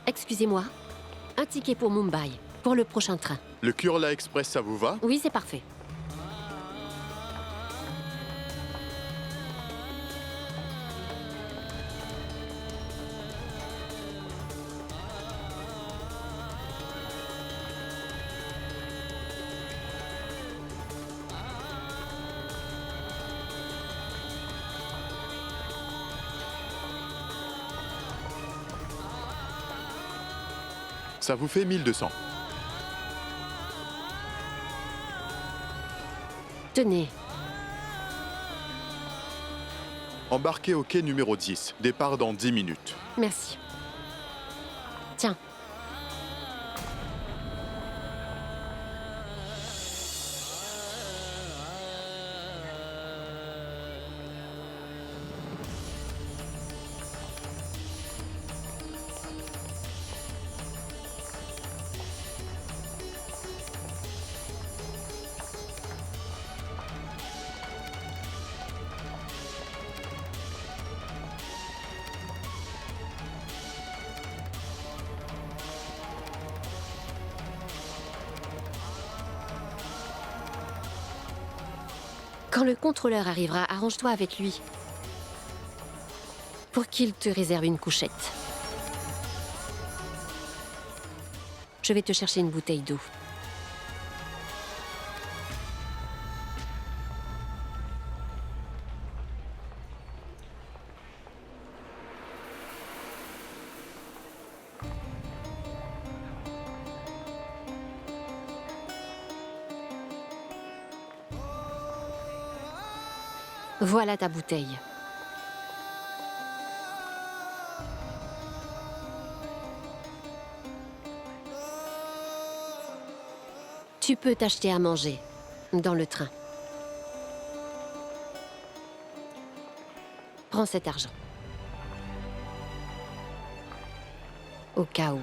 Excusez-moi. Un ticket pour Mumbai, pour le prochain train. Le Kurla Express, ça vous va? Oui, c'est parfait. Ça vous fait 1200. Tenez. Embarquez au quai numéro 10. Départ dans 10 minutes. Merci. Tiens. Quand le contrôleur arrivera, arrange-toi avec lui. Pour qu'il te réserve une couchette. Je vais te chercher une bouteille d'eau. Voilà ta bouteille. Tu peux t'acheter à manger dans le train. Prends cet argent. Au cas où.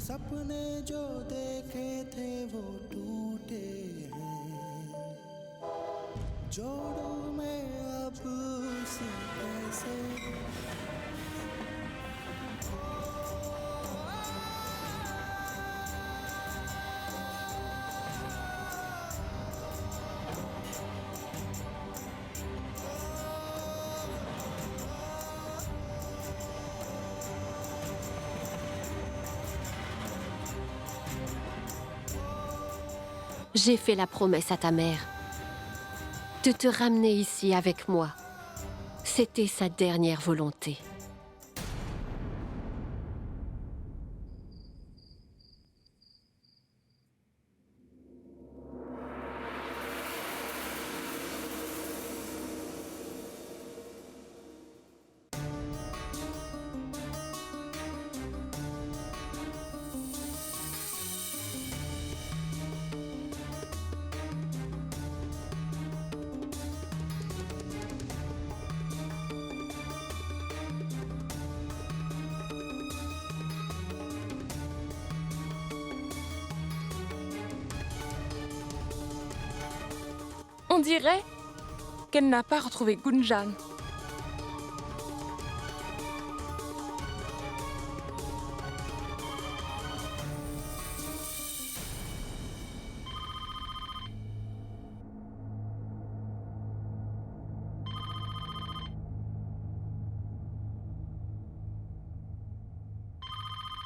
सपने जो देखे थे वो टूटे हैं जोड़ू मैं अब उसे कैसे J'ai fait la promesse à ta mère de te ramener ici avec moi. C'était sa dernière volonté. On dirait qu'elle n'a pas retrouvé Gunjan.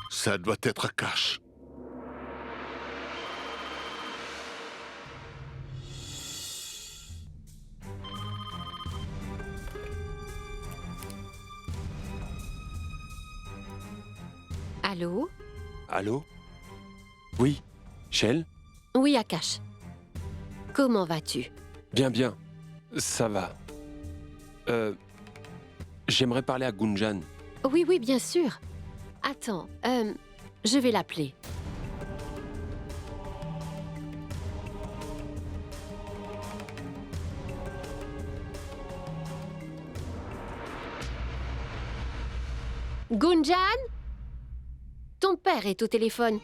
Ça doit être Akash. Allô? Allô? Oui, Shell? Oui, Akash. Comment vas-tu? Bien, bien. Ça va. J'aimerais parler à Gunjan. Oui, oui, bien sûr. Attends, je vais l'appeler. Gunjan? Ton père est au téléphone.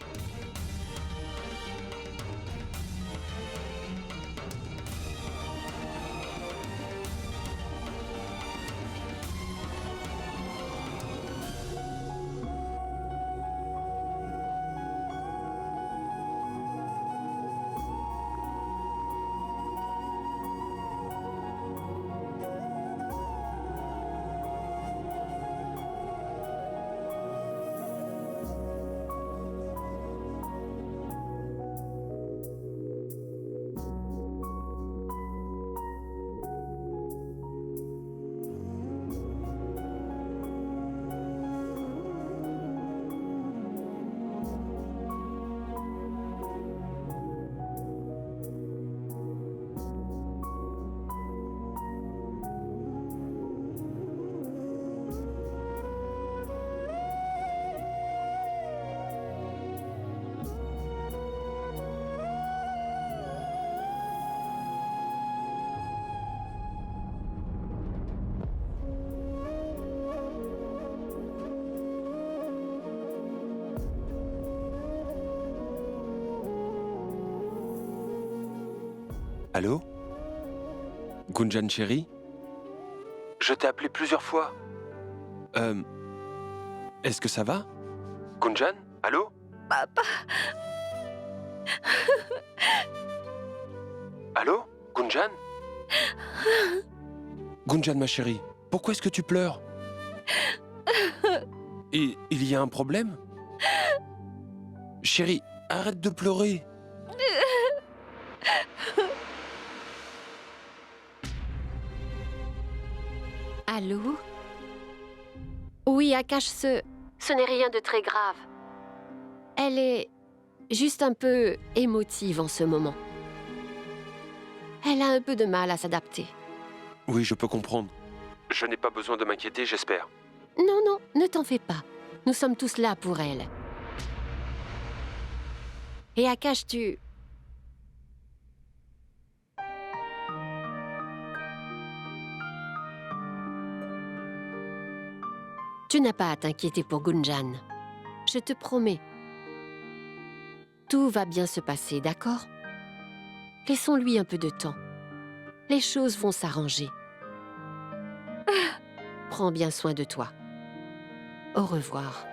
Allô? Gunjan chérie? Je t'ai appelé plusieurs fois. Est-ce que ça va? Gunjan? Allô? Papa. Allô? Gunjan? Gunjan, ma chérie, pourquoi est-ce que tu pleures? Et il y a un problème? Chérie, arrête de pleurer. Allô? Oui, Akash, ce n'est rien de très grave. Elle est juste un peu émotive en ce moment. Elle a un peu de mal à s'adapter. Oui, je peux comprendre. Je n'ai pas besoin de m'inquiéter, j'espère. Non, non, ne t'en fais pas. Nous sommes tous là pour elle. Et Akash, tu n'as pas à t'inquiéter pour Gunjan. Je te promets. Tout va bien se passer, d'accord? Laissons-lui un peu de temps. Les choses vont s'arranger. Prends bien soin de toi. Au revoir.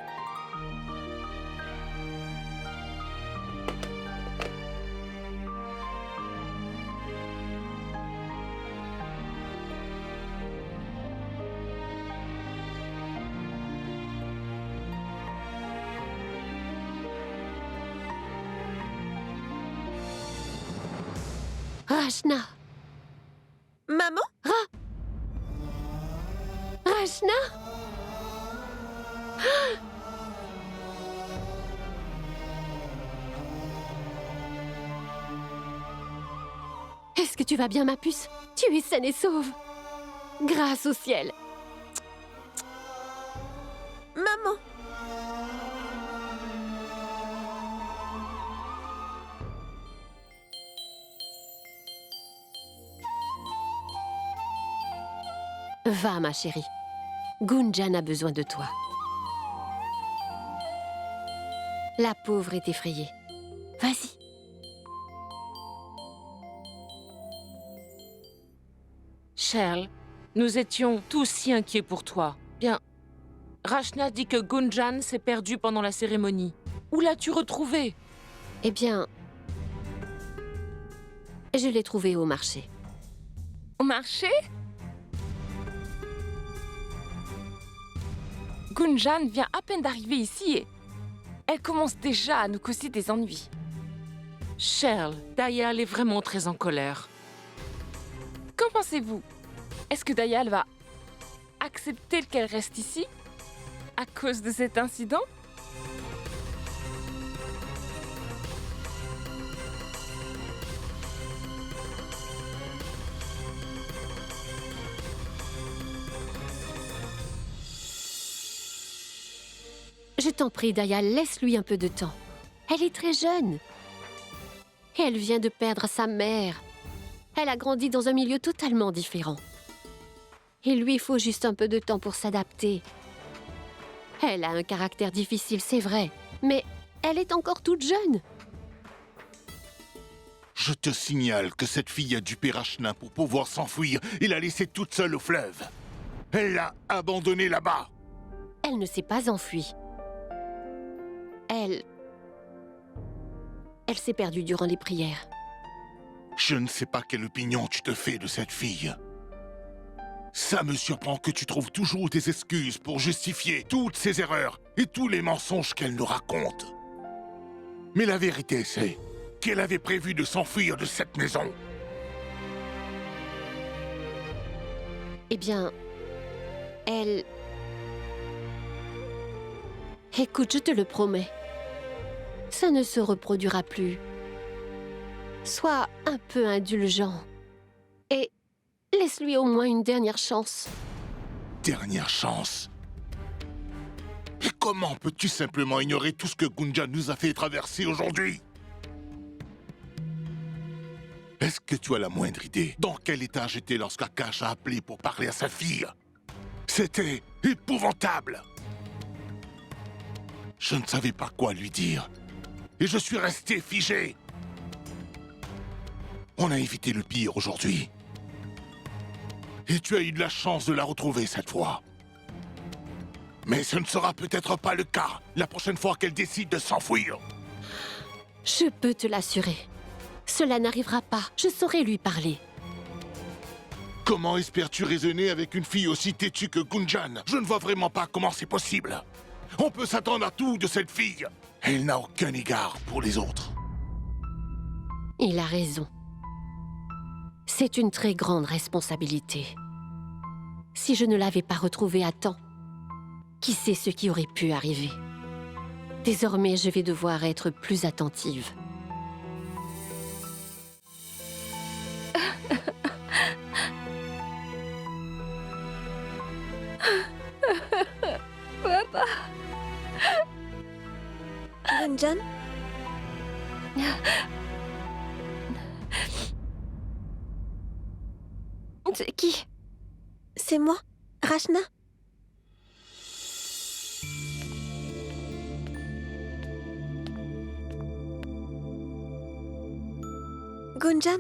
Rachna! Maman? Rachna! Est-ce que tu vas bien, ma puce? Tu es saine et sauve. Grâce au ciel. Maman? Va, ma chérie. Gunjan a besoin de toi. La pauvre est effrayée. Vas-y. Cheryl, nous étions tous si inquiets pour toi. Bien, Rachna dit que Gunjan s'est perdue pendant la cérémonie. Où l'as-tu retrouvée? Eh bien, je l'ai trouvée au marché. Au marché? Gunjan vient à peine d'arriver ici et elle commence déjà à nous causer des ennuis. Cheryl, Dayal est vraiment très en colère. Qu'en pensez-vous? Est-ce que Dayal va accepter qu'elle reste ici à cause de cet incident? Je t'en prie, Dayal, laisse-lui un peu de temps. Elle est très jeune. Et elle vient de perdre sa mère. Elle a grandi dans un milieu totalement différent. Il lui faut juste un peu de temps pour s'adapter. Elle a un caractère difficile, c'est vrai, mais elle est encore toute jeune. Je te signale que cette fille a dupé Rachna pour pouvoir s'enfuir et l'a laissée toute seule au fleuve. Elle l'a abandonnée là-bas. Elle ne s'est pas enfuie. Elle s'est perdue durant les prières. Je ne sais pas quelle opinion tu te fais de cette fille. Ça me surprend que tu trouves toujours des excuses pour justifier toutes ses erreurs et tous les mensonges qu'elle nous raconte. Mais la vérité, c'est qu'elle avait prévu de s'enfuir de cette maison. Eh bien, elle... Écoute, je te le promets. Ça ne se reproduira plus. Sois un peu indulgent. Et laisse-lui au moins une dernière chance. Dernière chance. Et comment peux-tu simplement ignorer tout ce que Gunjan nous a fait traverser aujourd'hui? Est-ce que tu as la moindre idée dans quel état j'étais lorsqu'Akash a appelé pour parler à sa fille? C'était épouvantable. Je ne savais pas quoi lui dire. Et je suis resté figé. On a évité le pire aujourd'hui. Et tu as eu de la chance de la retrouver cette fois. Mais ce ne sera peut-être pas le cas la prochaine fois qu'elle décide de s'enfuir. Je peux te l'assurer. Cela n'arrivera pas. Je saurai lui parler. Comment espères-tu raisonner avec une fille aussi têtue que Gunjan? Je ne vois vraiment pas comment c'est possible. On peut s'attendre à tout de cette fille. Elle n'a aucun égard pour les autres. Il a raison. C'est une très grande responsabilité. Si je ne l'avais pas retrouvée à temps, qui sait ce qui aurait pu arriver? Désormais, je vais devoir être plus attentive. Gunjan? C'est qui? C'est moi, Rachna. Gunjan,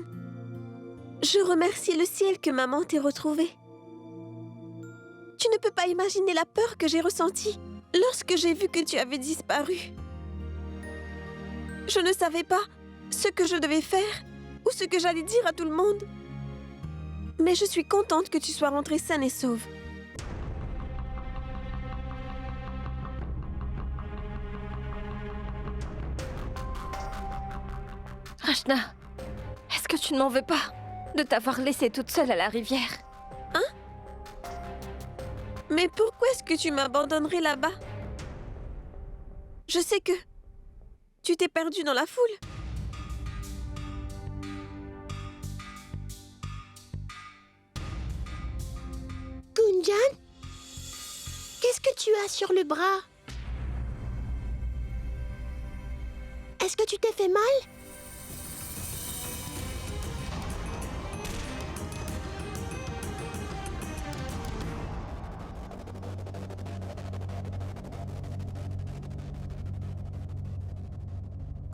je remercie le ciel que maman t'ait retrouvée. Tu ne peux pas imaginer la peur que j'ai ressentie lorsque j'ai vu que tu avais disparu. Je ne savais pas ce que je devais faire ou ce que j'allais dire à tout le monde. Mais je suis contente que tu sois rentrée saine et sauve. Rachna, est-ce que tu ne m'en veux pas de t'avoir laissée toute seule à la rivière? Mais pourquoi est-ce que tu m'abandonnerais là-bas? Je sais que tu t'es perdue dans la foule. Gunjan? Qu'est-ce que tu as sur le bras? Est-ce que tu t'es fait mal?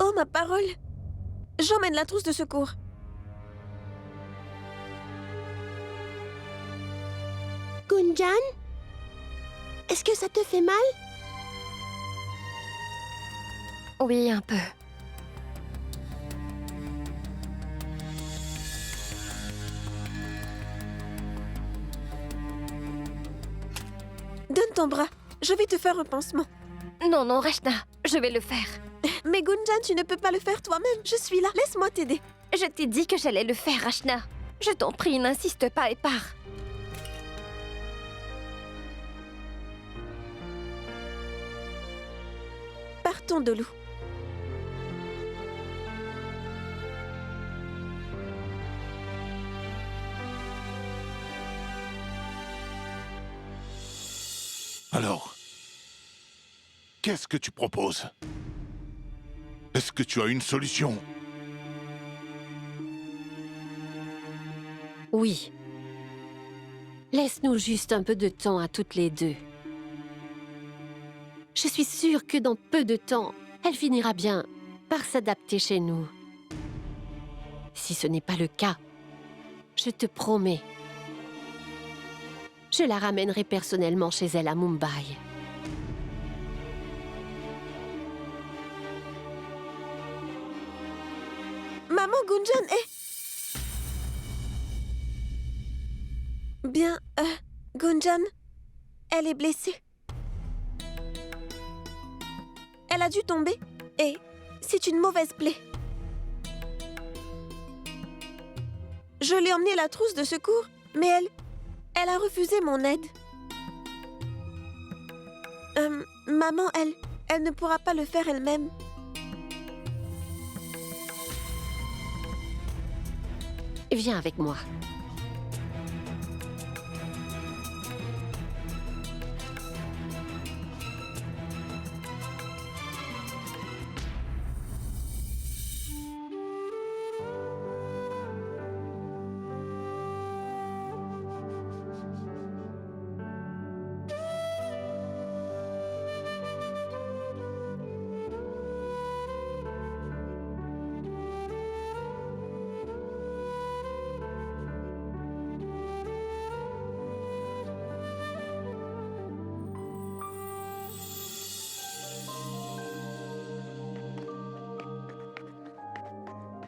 Oh, ma parole! J'emmène la trousse de secours. Gunjan? Est-ce que ça te fait mal? Oui, un peu. Donne ton bras. Je vais te faire un pansement. Non, non, Rachna, je vais le faire. Mais Gunjan, tu ne peux pas le faire toi-même. Je suis là. Laisse-moi t'aider. Je t'ai dit que j'allais le faire, Rachna. Je t'en prie, n'insiste pas et pars. Partons, Dolou. Alors, qu'est-ce que tu proposes? Est-ce que tu as une solution? Oui. Laisse-nous juste un peu de temps à toutes les deux. Je suis sûre que dans peu de temps, elle finira bien par s'adapter chez nous. Si ce n'est pas le cas, je te promets, je la ramènerai personnellement chez elle à Mumbai. Maman, Gunjan est... Bien, Gunjan, elle est blessée. Elle a dû tomber et c'est une mauvaise plaie. Je lui ai emmené la trousse de secours, mais elle a refusé mon aide. Maman, elle ne pourra pas le faire elle-même. Viens avec moi.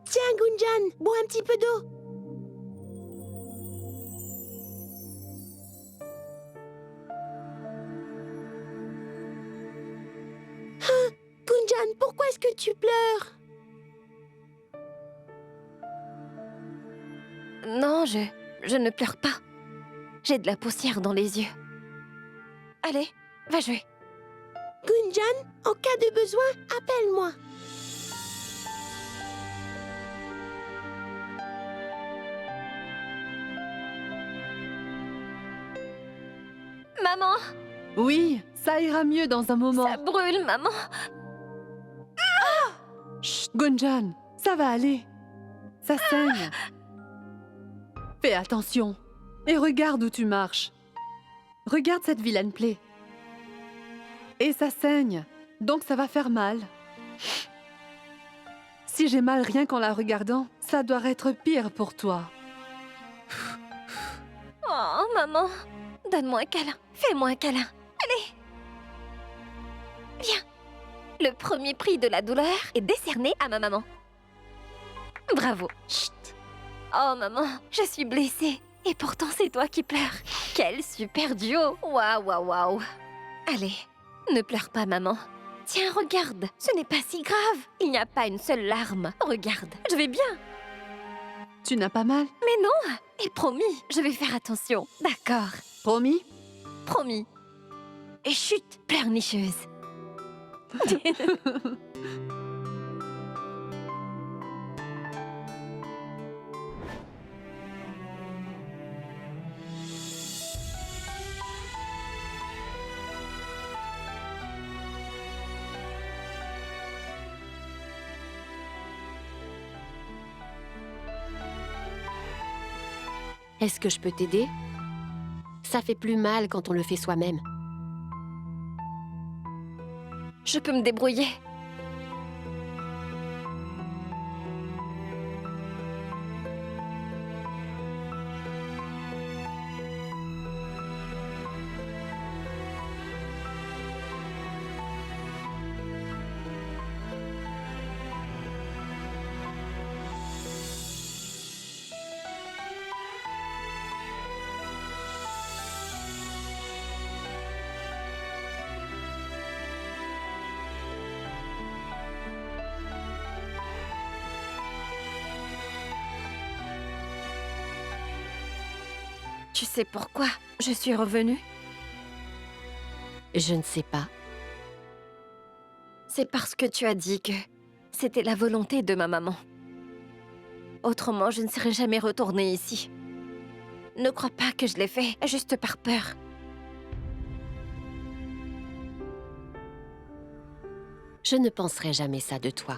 Tiens, Gunjan, bois un petit peu d'eau. Hein, Gunjan, pourquoi est-ce que tu pleures? Non, je ne pleure pas. J'ai de la poussière dans les yeux. Allez, va jouer. Gunjan, en cas de besoin, appelle-moi. Maman, Oui, ça ira mieux dans un moment. ça brûle, maman. Chut, Gunjan, ça va aller. Ça saigne. Fais attention. Et regarde où tu marches. Regarde cette vilaine plaie. Et ça saigne, donc ça va faire mal. Si j'ai mal rien qu'en la regardant, ça doit être pire pour toi. Oh, maman, donne-moi un câlin. Fais-moi un câlin. Allez. Viens. Le premier prix de la douleur est décerné à ma maman. Bravo. Chut. Oh, maman, je suis blessée. Et pourtant, c'est toi qui pleures. Quel super duo. Waouh, waouh, waouh. Allez, ne pleure pas, maman. Tiens, regarde. Ce n'est pas si grave. Il n'y a pas une seule larme. Regarde, je vais bien. Tu n'as pas mal? Mais non. Et promis, je vais faire attention. D'accord. Promis? Promis. Et chut, pleurnicheuse. Est-ce que je peux t'aider? Ça fait plus mal quand on le fait soi-même. Je peux me débrouiller. Tu sais pourquoi je suis revenue? Je ne sais pas. C'est parce que tu as dit que c'était la volonté de ma maman. Autrement, je ne serais jamais retournée ici. Ne crois pas que je l'ai fait juste par peur. Je ne penserai jamais ça de toi.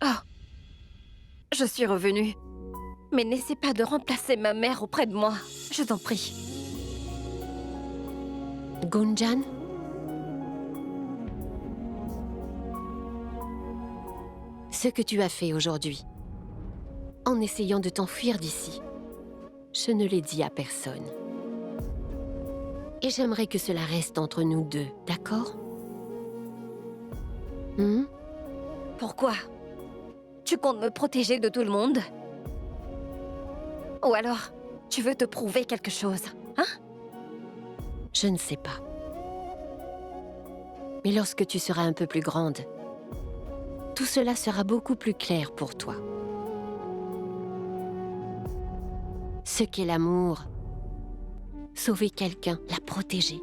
Oh, je suis revenue. Mais n'essaie pas de remplacer ma mère auprès de moi. Je t'en prie. Gunjan? Ce que tu as fait aujourd'hui, en essayant de t'enfuir d'ici, je ne l'ai dit à personne. Et j'aimerais que cela reste entre nous deux, d'accord? Pourquoi? Tu comptes me protéger de tout le monde? Ou alors, tu veux te prouver quelque chose, hein? Je ne sais pas. Mais lorsque tu seras un peu plus grande, tout cela sera beaucoup plus clair pour toi. Ce qu'est l'amour, sauver quelqu'un, la protéger,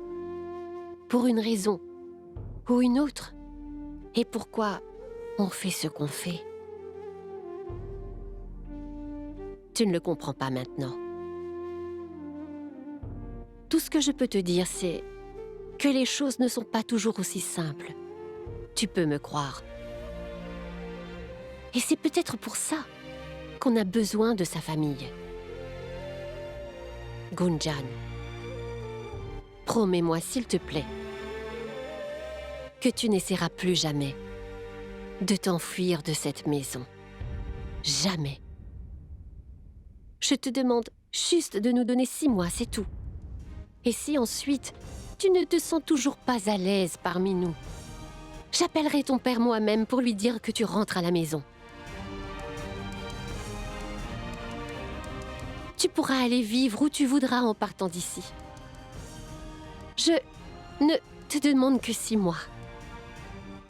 pour une raison ou une autre, et pourquoi on fait ce qu'on fait. Tu ne le comprends pas maintenant. Tout ce que je peux te dire, c'est que les choses ne sont pas toujours aussi simples. Tu peux me croire. Et c'est peut-être pour ça qu'on a besoin de sa famille. Gunjan, promets-moi, s'il te plaît, que tu n'essaieras plus jamais de t'enfuir de cette maison. Jamais. Je te demande juste de nous donner 6 mois, c'est tout. Et si ensuite, tu ne te sens toujours pas à l'aise parmi nous, j'appellerai ton père moi-même pour lui dire que tu rentres à la maison. Tu pourras aller vivre où tu voudras en partant d'ici. Je ne te demande que 6 mois.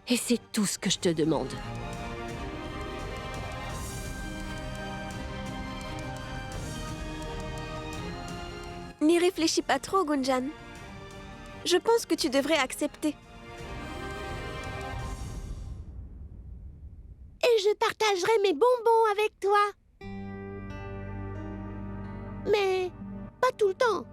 Et c'est tout ce que je te demande. N'y réfléchis pas trop, Gunjan. Je pense que tu devrais accepter. Et je partagerai mes bonbons avec toi. Mais pas tout le temps.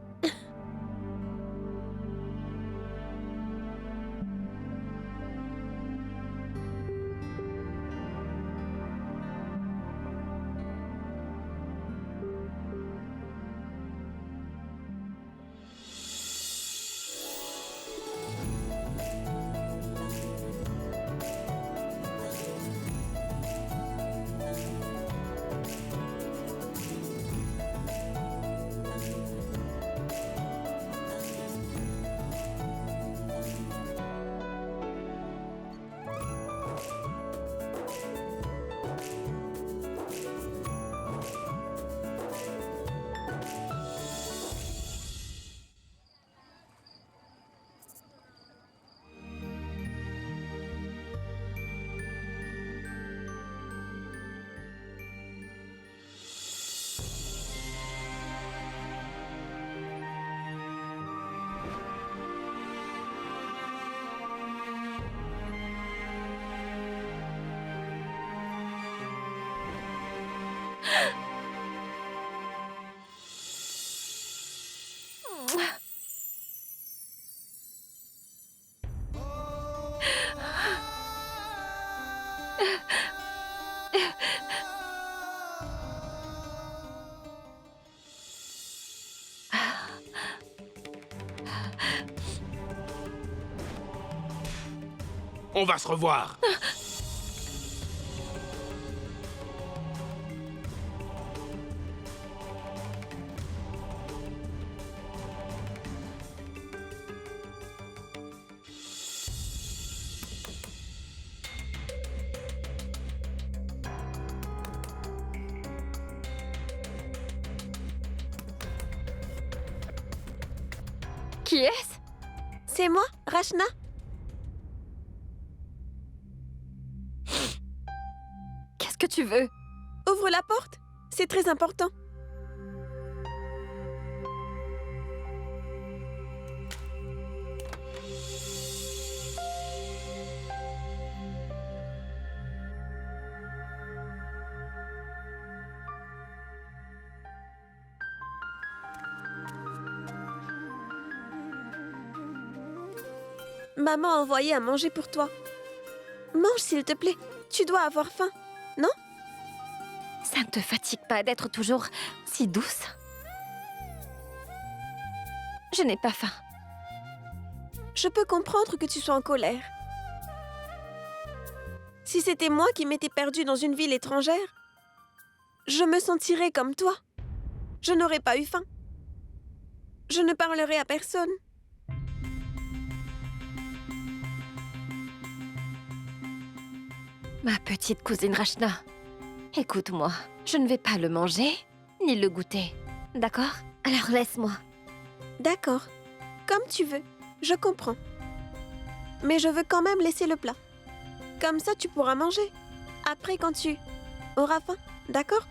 On va se revoir. Qui est-ce? C'est moi, Rachna. Qu'est-ce que tu veux? Ouvre la porte. C'est très important. Maman a envoyé à manger pour toi. Mange, s'il te plaît. Tu dois avoir faim, non? Ça ne te fatigue pas d'être toujours si douce? Je n'ai pas faim. Je peux comprendre que tu sois en colère. Si c'était moi qui m'étais perdue dans une ville étrangère, je me sentirais comme toi. Je n'aurais pas eu faim. Je ne parlerais à personne. Ma petite cousine Rachna, écoute-moi, je ne vais pas le manger, ni le goûter. D'accord? Alors laisse-moi. D'accord. Comme tu veux. Je comprends. Mais je veux quand même laisser le plat. Comme ça, tu pourras manger. Après, quand tu auras faim. D'accord?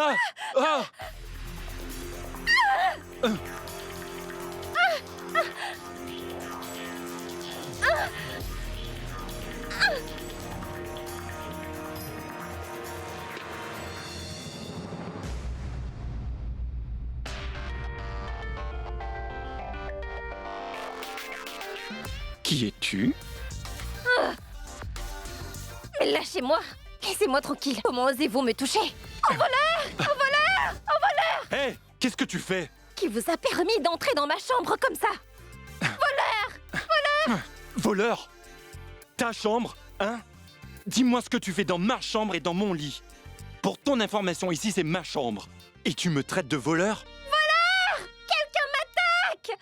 Ah! Ah! Qui es-tu? Mais lâchez-moi! Laissez-moi tranquille! Comment osez-vous me toucher? Hé! Qu'est-ce que tu fais? Qui vous a permis d'entrer dans ma chambre comme ça? Voleur! Ta chambre, hein? Dis-moi ce que tu fais dans ma chambre et dans mon lit. Pour ton information, ici, c'est ma chambre. Et tu me traites de voleur? Quelqu'un m'attaque!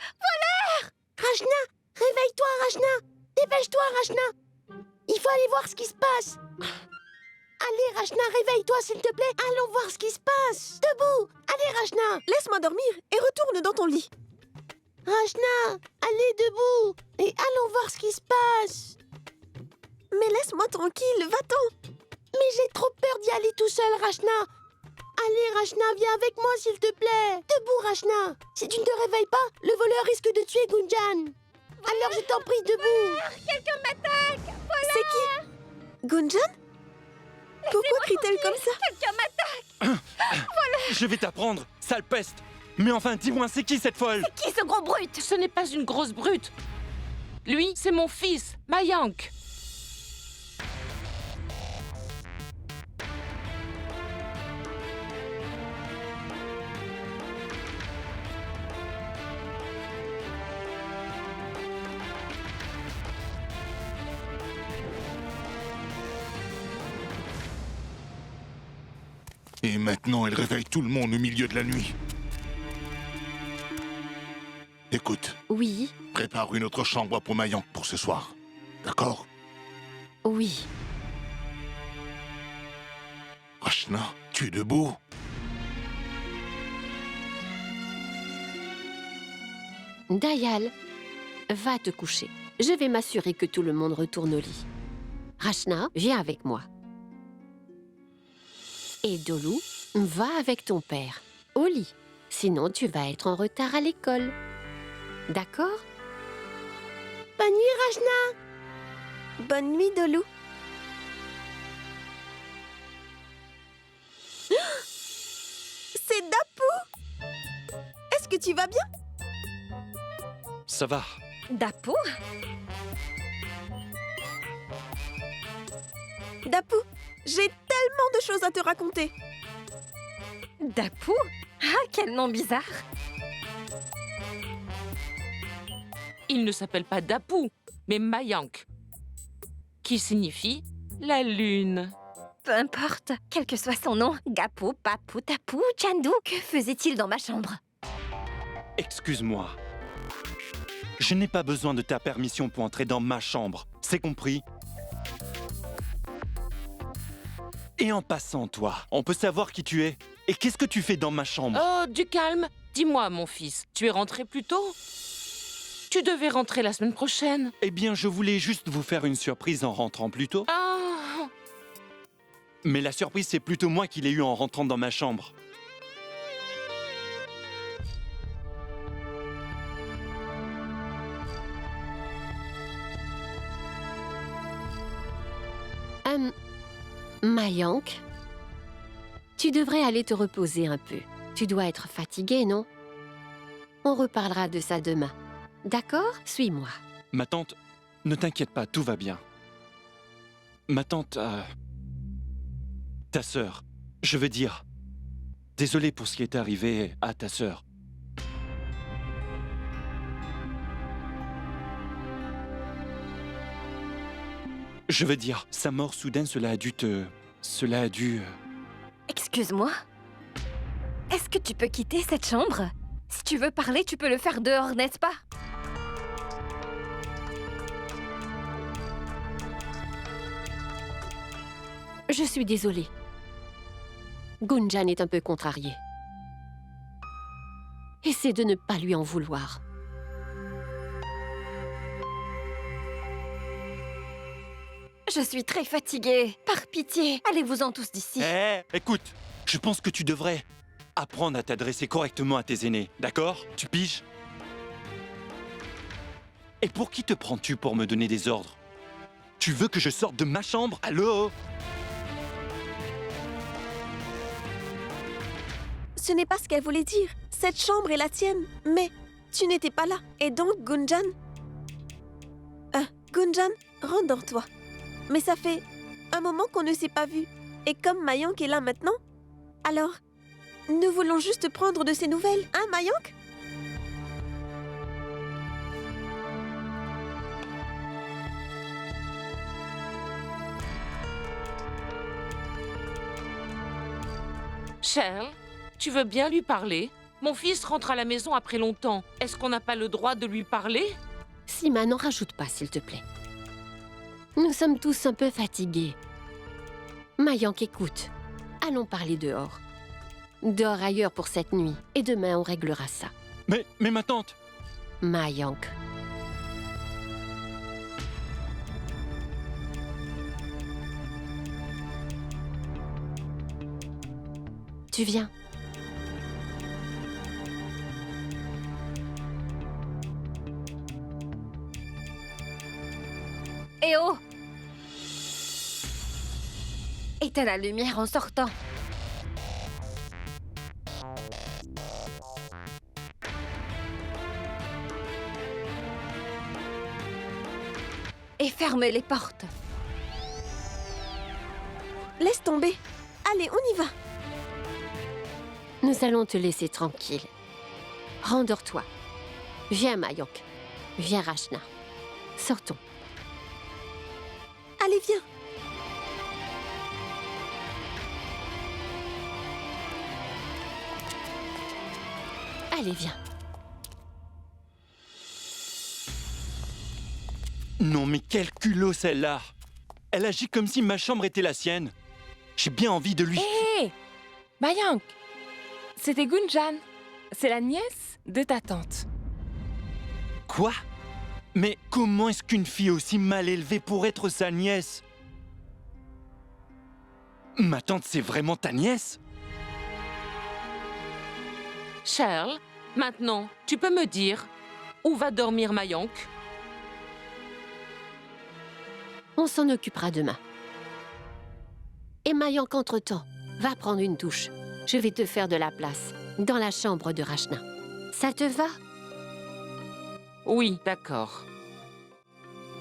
Rachna, réveille-toi, Rachna. Dépêche-toi, Rachna. Il faut aller voir ce qui se passe. Allez, Rachna, réveille-toi, s'il te plaît. Allons voir ce qui se passe. Debout. Allez, Rachna. Laisse-moi dormir et retourne dans ton lit. Rachna, allez debout. Et allons voir ce qui se passe. Mais laisse-moi tranquille, va-t'en. Mais j'ai trop peur d'y aller tout seul, Rachna. Allez, Rachna, viens avec moi, s'il te plaît. Debout, Rachna. Si tu ne te réveilles pas, le voleur risque de tuer Gunjan. Alors je t'en prie, debout. Quelqu'un m'attaque! C'est qui? Gunjan? Pourquoi crie-t-elle comme ça? Quelqu'un m'attaque! Je vais t'apprendre, sale peste! Mais enfin, dis-moi, c'est qui cette folle? Qui ce gros brute? Ce n'est pas une grosse brute. Lui, c'est mon fils, Mayank. Et maintenant, elle réveille tout le monde au milieu de la nuit. Écoute, Oui, prépare une autre chambre pour Mayank pour ce soir. D'accord? oui. Rachna, tu es debout? Dayal, va te coucher. Je vais m'assurer que tout le monde retourne au lit. Rachna, viens avec moi. Et Dolou, va avec ton père, au lit. Sinon, tu vas être en retard à l'école. D'accord? Bonne nuit, Rachna. Bonne nuit, Dolou. C'est Dapou! Est-ce que tu vas bien? Ça va. Dapou? Dapou, j'ai tellement de choses à te raconter. Dapou? Ah, quel nom bizarre! Il ne s'appelle pas Dapou, mais Mayank, qui signifie la lune. Peu importe, quel que soit son nom, Gapou, Papou, Tapou, Chandu, que faisait-il dans ma chambre? Excuse-moi. Je n'ai pas besoin de ta permission pour entrer dans ma chambre. C'est compris? Et en passant, toi, on peut savoir qui tu es? Et qu'est-ce que tu fais dans ma chambre? Oh, du calme. Dis-moi, mon fils, tu es rentré plus tôt? Tu devais rentrer la semaine prochaine. Eh bien, je voulais juste vous faire une surprise en rentrant plus tôt. Ah, Mais la surprise, c'est plutôt moi qui l'ai eue en rentrant dans ma chambre. Mayank, tu devrais aller te reposer un peu. Tu dois être fatigué, non? On reparlera de ça demain. D'accord? Suis-moi. Ma tante, ne t'inquiète pas, tout va bien. Ma tante, ta sœur, je veux dire, désolé pour ce qui est arrivé à ta sœur. Je veux dire, sa mort soudaine, cela a dû... Excuse-moi? Est-ce que tu peux quitter cette chambre? Si tu veux parler, tu peux le faire dehors, n'est-ce pas? Je suis désolée. Gunjan est un peu contrarié. Essaie de ne pas lui en vouloir. Je suis très fatiguée. Par pitié, allez-vous-en tous d'ici. Écoute, Je pense que tu devrais apprendre à t'adresser correctement à tes aînés, d'accord? Tu piges? Et pour qui te prends-tu pour me donner des ordres? Tu veux que je sorte de ma chambre? Allô? Ce n'est pas ce qu'elle voulait dire. Cette chambre est la tienne. Mais tu n'étais pas là. Et donc, Gunjan... Gunjan, rendors-toi. Mais ça fait un moment qu'on ne s'est pas vu. Et comme Mayank est là maintenant, alors, nous voulons juste prendre de ses nouvelles. Hein, Mayank? Cheryl, tu veux bien lui parler? Mon fils rentre à la maison après longtemps. Est-ce qu'on n'a pas le droit de lui parler? Sima, n'en rajoute pas, s'il te plaît. Nous sommes tous un peu fatigués. Mayank, écoute. Allons parler dehors. Dors ailleurs pour cette nuit. Et demain, on réglera ça. Mais ma tante... Mayank. Tu viens. Eh oh! Éteins la lumière en sortant. Et ferme les portes. Laisse tomber. Allez, on y va. Nous allons te laisser tranquille. Rendors-toi. Viens, Mayank. Viens, Rachna. Sortons. Allez, viens. Allez, viens. Non, mais quel culot, celle-là! Elle agit comme si ma chambre était la sienne. J'ai bien envie de lui... Hé! Mayank! C'était Gunjan. C'est la nièce de ta tante. Quoi? Mais comment est-ce qu'une fille aussi mal élevée pourrait être sa nièce? Ma tante, c'est vraiment ta nièce? Cheryl, maintenant, tu peux me dire où va dormir Mayank? On s'en occupera demain. Et Mayank, entre-temps, va prendre une douche. Je vais te faire de la place dans la chambre de Rachna. Ça te va? Oui, d'accord.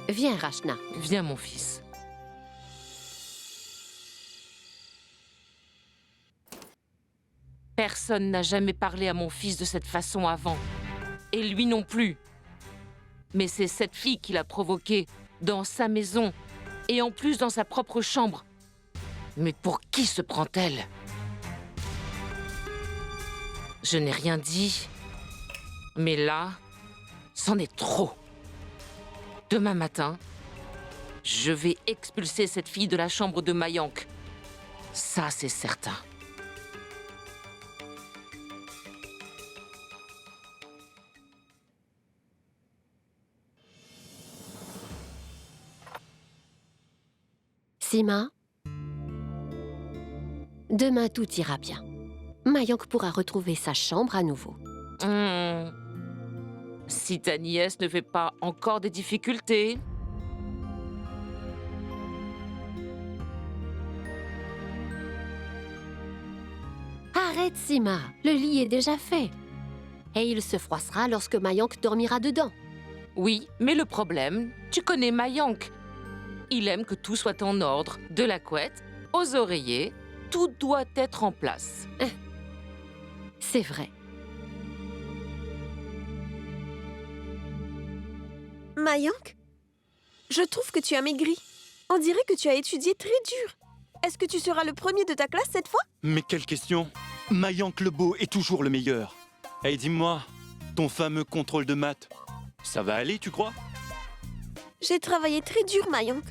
Viens, Rachna. Viens, mon fils. Personne n'a jamais parlé à mon fils de cette façon avant. Et lui non plus. Mais c'est cette fille qui l'a provoqué dans sa maison et en plus dans sa propre chambre. Mais pour qui se prend-elle? Je n'ai rien dit. Mais là, c'en est trop. Demain matin, je vais expulser cette fille de la chambre de Mayank. Ça, c'est certain. Sima, demain tout ira bien. Mayank pourra retrouver sa chambre à nouveau. Si ta nièce ne fait pas encore des difficultés. Arrête, Sima. Le lit est déjà fait. Et il se froissera lorsque Mayank dormira dedans. Oui, mais le problème, tu connais Mayank. Il aime que tout soit en ordre, de la couette aux oreillers, tout doit être en place. C'est vrai. Mayank, je trouve que tu as maigri. On dirait que tu as étudié très dur. Est-ce que tu seras le premier de ta classe cette fois? Mais quelle question! Mayank le beau est toujours le meilleur. Et dis-moi, ton fameux contrôle de maths, ça va aller, tu crois? J'ai travaillé très dur, Mayank.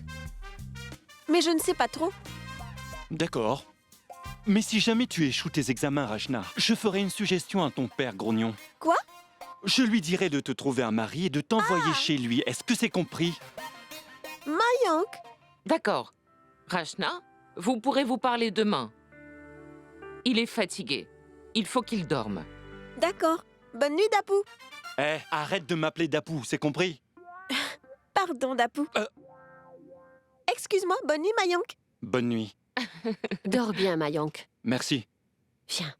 Mais je ne sais pas trop. D'accord. Mais si jamais tu échoues tes examens, Rachna, je ferai une suggestion à ton père, Grognon. Quoi? Je lui dirai de te trouver un mari et de t'envoyer chez lui. Est-ce que c'est compris? Mayank, D'accord. Rachna, vous pourrez vous parler demain. Il est fatigué. Il faut qu'il dorme. D'accord. Bonne nuit, Dapou. Eh, arrête de m'appeler Dapou, c'est compris? Pardon, Dapou. Excuse-moi, bonne nuit, Mayank. Bonne nuit. Dors bien, Mayank. Merci. Viens.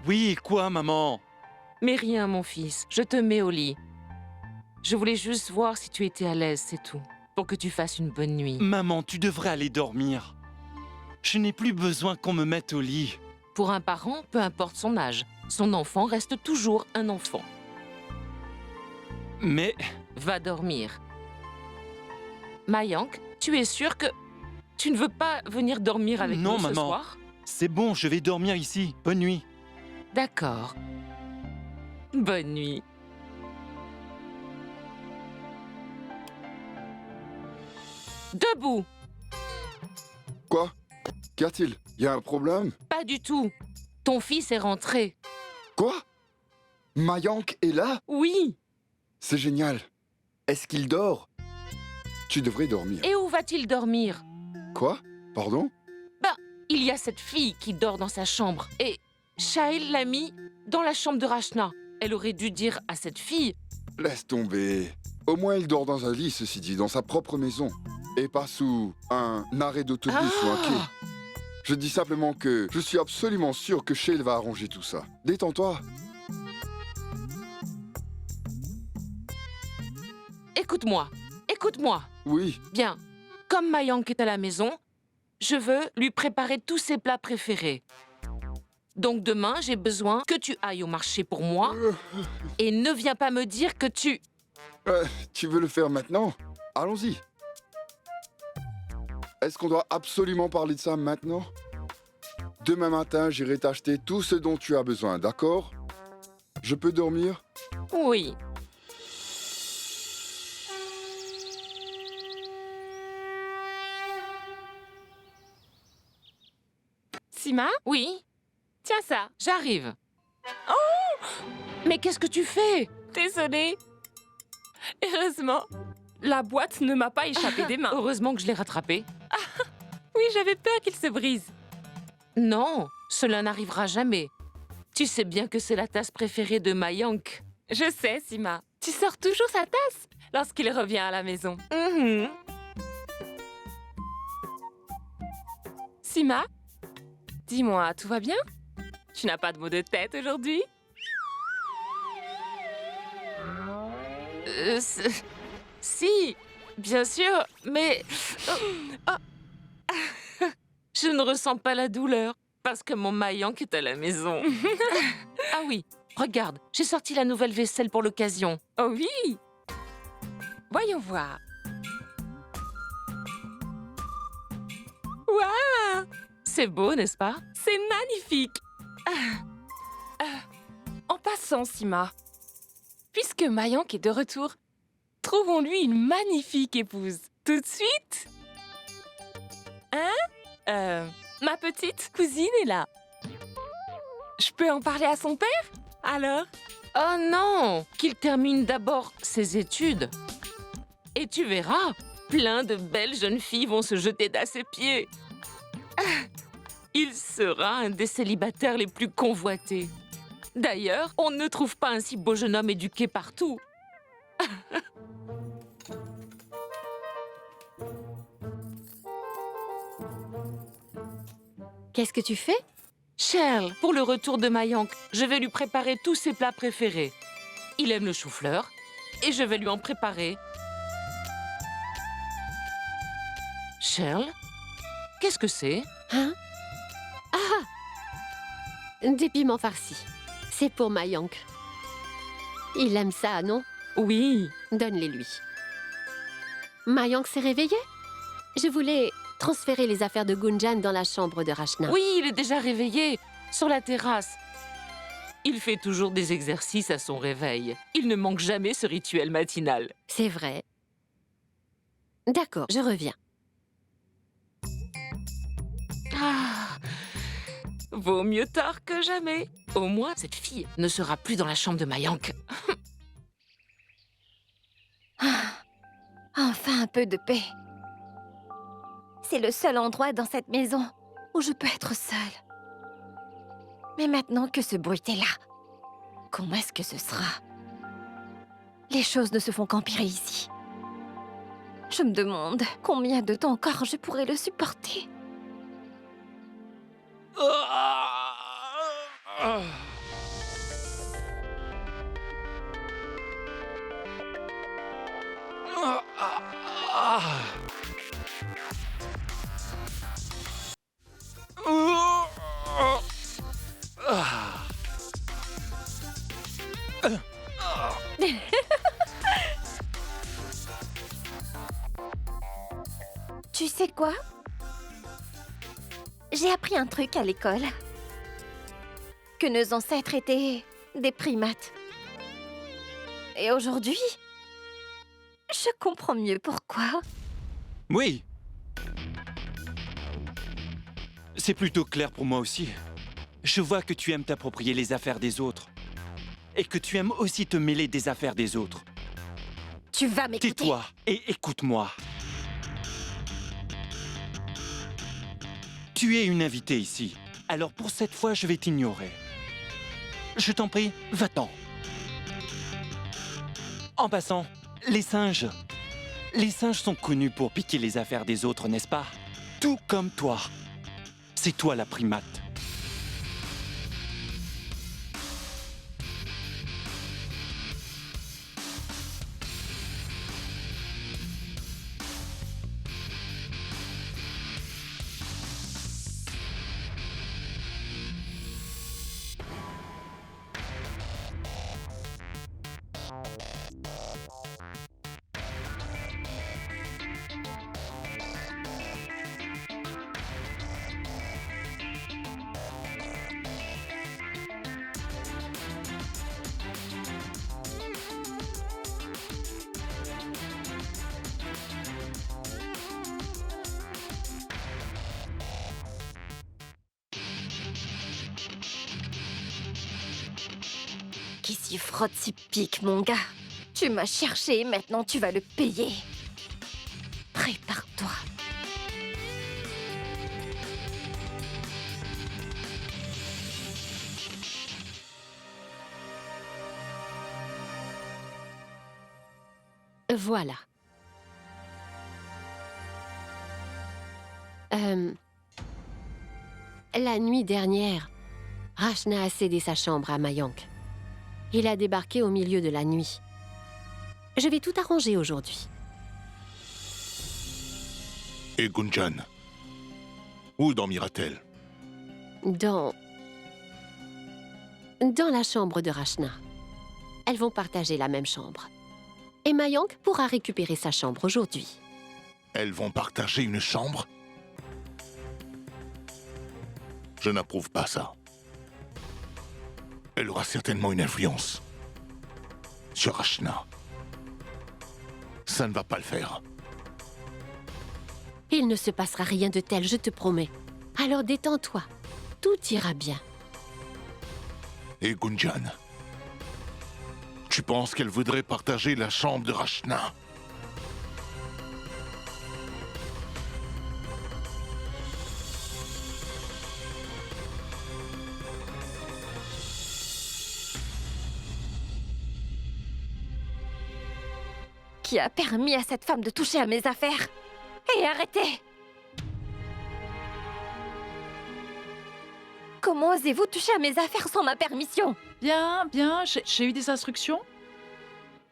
Oui, quoi, maman? Mais rien, mon fils. Je te mets au lit. Je voulais juste voir si tu étais à l'aise, c'est tout. Pour que tu fasses une bonne nuit. Maman, tu devrais aller dormir. Je n'ai plus besoin qu'on me mette au lit. Pour un parent, peu importe son âge, son enfant reste toujours un enfant. Mais... Va dormir. Mayank, tu es sûr que tu ne veux pas venir dormir avec Non, nous ce maman. soir? C'est bon, je vais dormir ici. Bonne nuit. D'accord. Bonne nuit. Debout! Quoi? Qu'y a-t-il? Y a un problème? Pas du tout. Ton fils est rentré. Quoi? Mayank est là? Oui. C'est génial. Est-ce qu'il dort? Tu devrais dormir. Et où va-t-il dormir? Quoi? Pardon? Il y a cette fille qui dort dans sa chambre. Et Shail l'a mis dans la chambre de Rachna. Elle aurait dû dire à cette fille... Laisse tomber. Au moins il dort dans un lit, ceci dit, dans sa propre maison. Et pas sous un arrêt d'autobus ou un quai. Je dis simplement que je suis absolument sûr que Shail va arranger tout ça. Détends-toi. Écoute-moi. Écoute-moi. Oui. Bien. Comme Mayank est à la maison, je veux lui préparer tous ses plats préférés. Donc demain, j'ai besoin que tu ailles au marché pour moi et ne viens pas me dire que tu... Tu veux le faire maintenant? Allons-y. Est-ce qu'on doit absolument parler de ça maintenant? Demain matin, j'irai t'acheter tout ce dont tu as besoin, d'accord? Je peux dormir? Oui. Sima? Oui, Tiens ça. j'arrive. Oh! Mais qu'est-ce que tu fais? Désolée. Heureusement, la boîte ne m'a pas échappé des mains. Heureusement que je l'ai rattrapé. Oui, j'avais peur qu'il se brise. Non, cela n'arrivera jamais. Tu sais bien que c'est la tasse préférée de Mayank. Je sais, Sima. Tu sors toujours sa tasse lorsqu'il revient à la maison. Sima? Dis-moi, tout va bien? Tu n'as pas de maux de tête aujourd'hui? Si, bien sûr, mais... Je ne ressens pas la douleur parce que mon Mayank est à la maison. Ah oui, regarde, j'ai sorti la nouvelle vaisselle pour l'occasion. Oh oui! Voyons voir. Waouh! C'est beau, n'est-ce pas? C'est magnifique! En passant, Sima, puisque Mayank est de retour, trouvons-lui une magnifique épouse. Tout de suite? Hein? Ma petite cousine est là. Je peux en parler à son père? Alors? Oh non! Qu'il termine d'abord ses études. Et tu verras, plein de belles jeunes filles vont se jeter à ses pieds. Il sera un des célibataires les plus convoités. D'ailleurs, on ne trouve pas un si beau jeune homme éduqué partout. Qu'est-ce que tu fais? Cheryl, pour le retour de Mayank, je vais lui préparer tous ses plats préférés. Il aime le chou-fleur et je vais lui en préparer. Cheryl, qu'est-ce que c'est? Hein? Ah! Des piments farcis. C'est pour Mayank. Il aime ça, non? Oui. Donne-les-lui. Mayank s'est réveillé? Je voulais transférer les affaires de Gunjan dans la chambre de Rachna. Oui, il est déjà réveillé, sur la terrasse. Il fait toujours des exercices à son réveil. Il ne manque jamais ce rituel matinal. C'est vrai. D'accord, je reviens. Ah, Vaut mieux tard que jamais. Au moins, cette fille ne sera plus dans la chambre de Mayank. Enfin un peu de paix. C'est le seul endroit dans cette maison où je peux être seule. Mais maintenant que ce bruit est là, comment est-ce que ce sera? Les choses ne se font qu'empirer ici. Je me demande combien de temps encore je pourrai le supporter. Tu sais quoi? J'ai appris un truc à l'école. Que nos ancêtres étaient des primates. Et aujourd'hui, je comprends mieux pourquoi. Oui. C'est plutôt clair pour moi aussi. Je vois que tu aimes t'approprier les affaires des autres. Et que tu aimes aussi te mêler des affaires des autres. Tu vas m'écouter. Tais-toi et écoute-moi. Tu es une invitée ici. Alors pour cette fois, je vais t'ignorer. Je t'en prie, va-t'en. En passant, les singes. Les singes sont connus pour piquer les affaires des autres, n'est-ce pas? Tout comme toi. C'est toi la primate. Qui s'y frotte s'y pique, mon gars. Tu m'as cherché, maintenant tu vas le payer. Prépare-toi. Voilà. La nuit dernière, Rachna a cédé sa chambre à Mayank. Il a débarqué au milieu de la nuit. Je vais tout arranger aujourd'hui. Et Gunjan? Où dormira-t-elle? Dans la chambre de Rachna. Elles vont partager la même chambre. Et Mayank pourra récupérer sa chambre aujourd'hui. Elles vont partager une chambre? Je n'approuve pas ça. Elle aura certainement une influence sur Rachna. Ça ne va pas le faire. Il ne se passera rien de tel, je te promets. Alors détends-toi. Tout ira bien. Et Gunjan? Tu penses qu'elle voudrait partager la chambre de Rachna? Qui a permis à cette femme de toucher à mes affaires? Et arrêtez! Comment osez-vous toucher à mes affaires sans ma permission? Bien, bien, j'ai eu des instructions.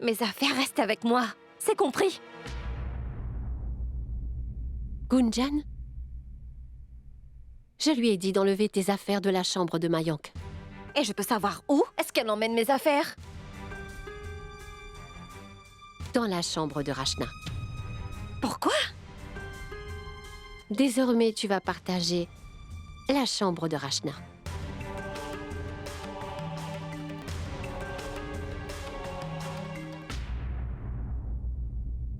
Mes affaires restent avec moi, c'est compris? Gunjan? Je lui ai dit d'enlever tes affaires de la chambre de Mayank. Et je peux savoir où est-ce qu'elle emmène mes affaires? Dans la chambre de Rachna. Pourquoi? Désormais, tu vas partager la chambre de Rachna.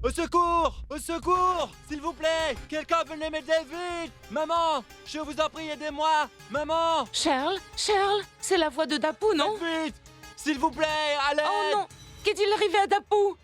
Au secours! Au secours! S'il vous plaît! Quelqu'un venez m'aider vite! Maman! Je vous en prie, aidez-moi! Maman! Cheryl, c'est la voix de Dapu, non? Vite! S'il vous plaît, à l'aide! Oh non! Qu'est-il arrivé à Dapu?